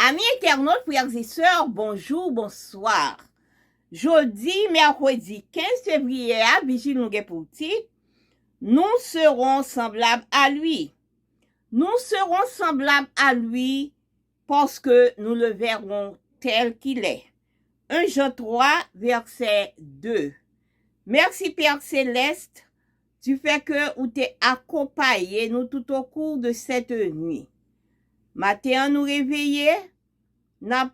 Amis internautes, frères et sœurs, bonjour, bonsoir. Jeudi, mercredi 15 février, à Vigile nous pour titre, nous serons semblables à lui. Nous serons semblables à lui parce que nous le verrons tel qu'il est. 1 Jean 3, verset 2. Merci Père Céleste du fait que vous t'es accompagné nous tout au cours de cette nuit. Matin, nous réveiller, n'a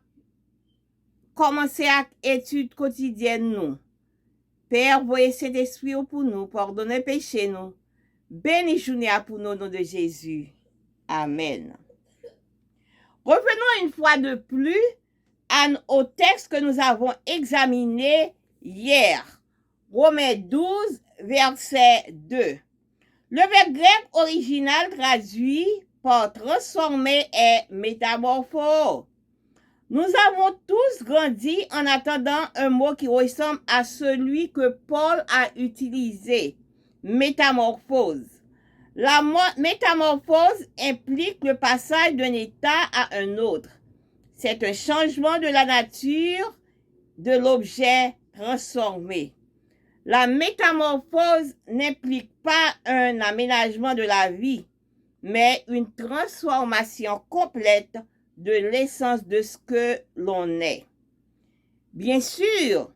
commencé à étude quotidienne nous. Père, voyez cet esprit pour nous, pardonnez péché nous. Béni journée pour nous, au nom de Jésus. Amen. Revenons une fois de plus au texte que nous avons examiné hier. Romains 12, verset 2. Le verbe grec original traduit par transformer est métamorphose. Nous avons tous grandi en attendant un mot qui ressemble à celui que Paul a utilisé, métamorphose. La métamorphose implique le passage d'un état à un autre. C'est un changement de la nature de l'objet transformé. La métamorphose n'implique pas un aménagement de la vie, mais une transformation complète de l'essence de ce que l'on est. Bien sûr,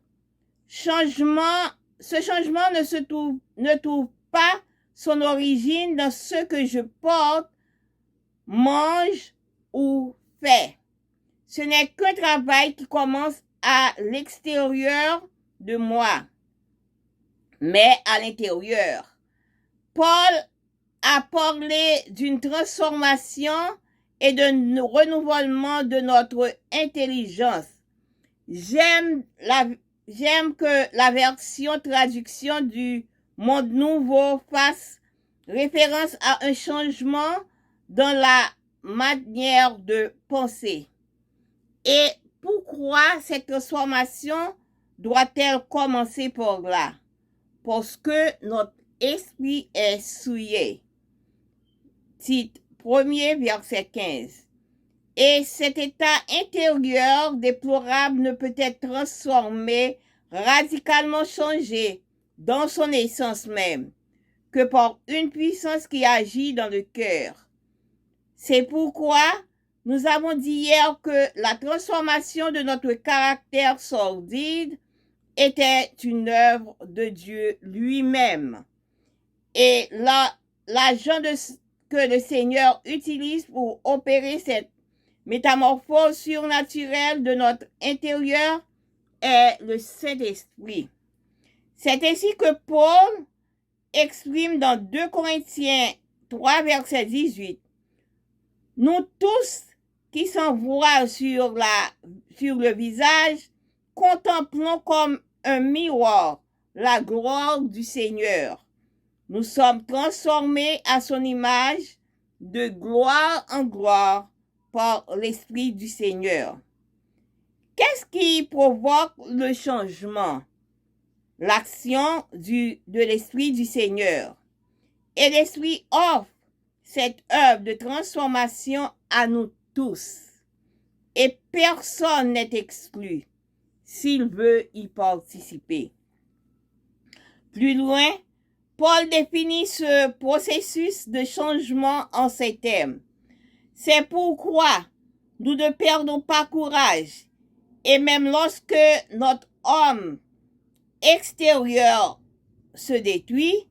ce changement ne trouve pas son origine dans ce que je porte, mange ou fais. Ce n'est qu'un travail qui commence à l'extérieur de moi, mais à l'intérieur. Paul a parlé d'une transformation et de renouvellement de notre intelligence. J'aime que la version traduction du Monde Nouveau fasse référence à un changement dans la manière de penser. Et pourquoi cette transformation doit-elle commencer par là? Parce que notre esprit est souillé. Titre 1er, verset 15. Et cet état intérieur déplorable ne peut être transformé, radicalement changé dans son essence même, que par une puissance qui agit dans le cœur. C'est pourquoi nous avons dit hier que la transformation de notre caractère sordide était une œuvre de Dieu lui-même. Et l'agent que le Seigneur utilise pour opérer cette métamorphose surnaturelle de notre intérieur est le Saint-Esprit. C'est ainsi que Paul exprime dans 2 Corinthiens 3, verset 18. Nous tous qui s'envoient sur le visage, contemplons comme un miroir la gloire du Seigneur. Nous sommes transformés à son image de gloire en gloire par l'Esprit du Seigneur. Qu'est-ce qui provoque le changement? L'action de l'Esprit du Seigneur. Et l'Esprit offre cette œuvre de transformation à nous tous. Et personne n'est exclu s'il veut y participer. Plus loin, Paul définit ce processus de changement en ces termes. C'est pourquoi nous ne perdons pas courage. Et même lorsque notre homme extérieur se détruit,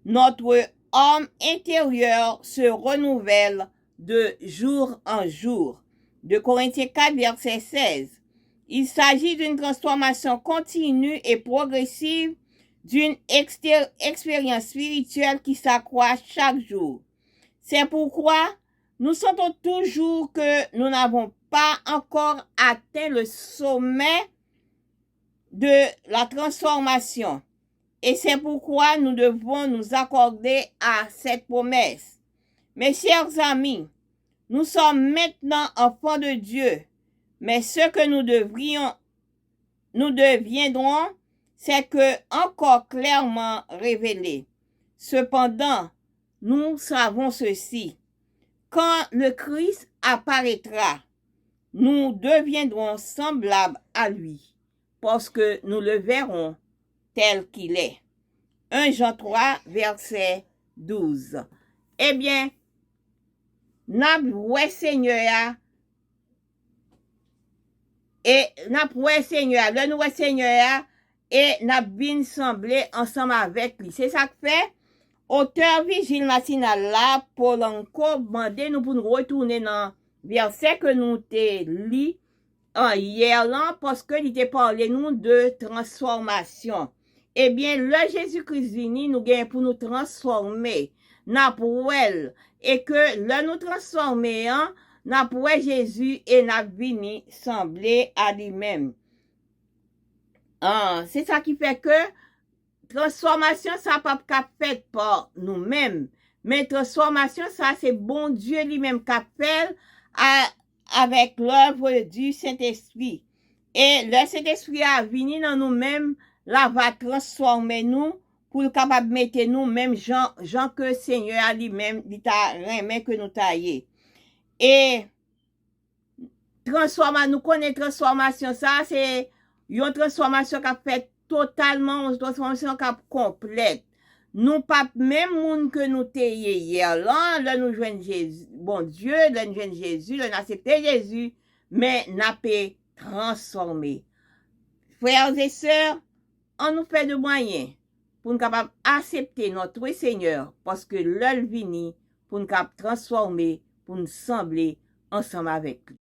notre homme intérieur se renouvelle de jour en jour. 2 Corinthiens 4, verset 16. Il s'agit d'une transformation continue et progressive d'une expérience spirituelle qui s'accroît chaque jour. C'est pourquoi nous sentons toujours que nous n'avons pas encore atteint le sommet de la transformation. Et c'est pourquoi nous devons nous accorder à cette promesse. Mes chers amis, nous sommes maintenant enfants de Dieu, mais ce que nous deviendrons, c'est que encore clairement révélé. Cependant, nous savons ceci. Quand le Christ apparaîtra, nous deviendrons semblables à lui, parce que nous le verrons tel qu'il est. 1 Jean 3, verset 12. Eh bien, n'a ouais Seigneur, et n'a ouais Seigneur, le nouveau Seigneur, et n'a bien semblé ensemble avec lui. C'est ça que fait auteur Vigile matinal là, pour encore demander nous pour nous retourner dans verset que nous t'ai lu hier là, parce que il était parlé nous de transformation. Eh bien, le Jésus-Christ vini nous gagne pour nous transformer, n'a pour elle, et que le nous transformer, hein, n'a pour Jésus et n'a vini sembler à lui-même. C'est ça qui fait que transformation, ça pas fait par nous-mêmes. Mais transformation, ça, c'est bon Dieu lui-même qui fait avec l'œuvre du Saint-Esprit. Et le Saint-Esprit a venu dans nous-mêmes, là, va transformer nous pour le capable de mettre nous-mêmes, gens que Seigneur a lui-même, dit à remet que nous tailler. Et transformation, nous connaissons transformation, ça, c'est une transformation qui a fait totalement, une transformation qui a complète. Nous pas même monde que nous t'ayons hier là nous joignons Jésus, bon Dieu, là nous joignons Jésus, là nous accepté Jésus, mais n'a pas transformé. Frères et sœurs, on nous fait de moyens pour nous capables accepter notre Seigneur, parce que l'œuvre vini pour nous capables transformer, pour nous sembler ensemble avec lui.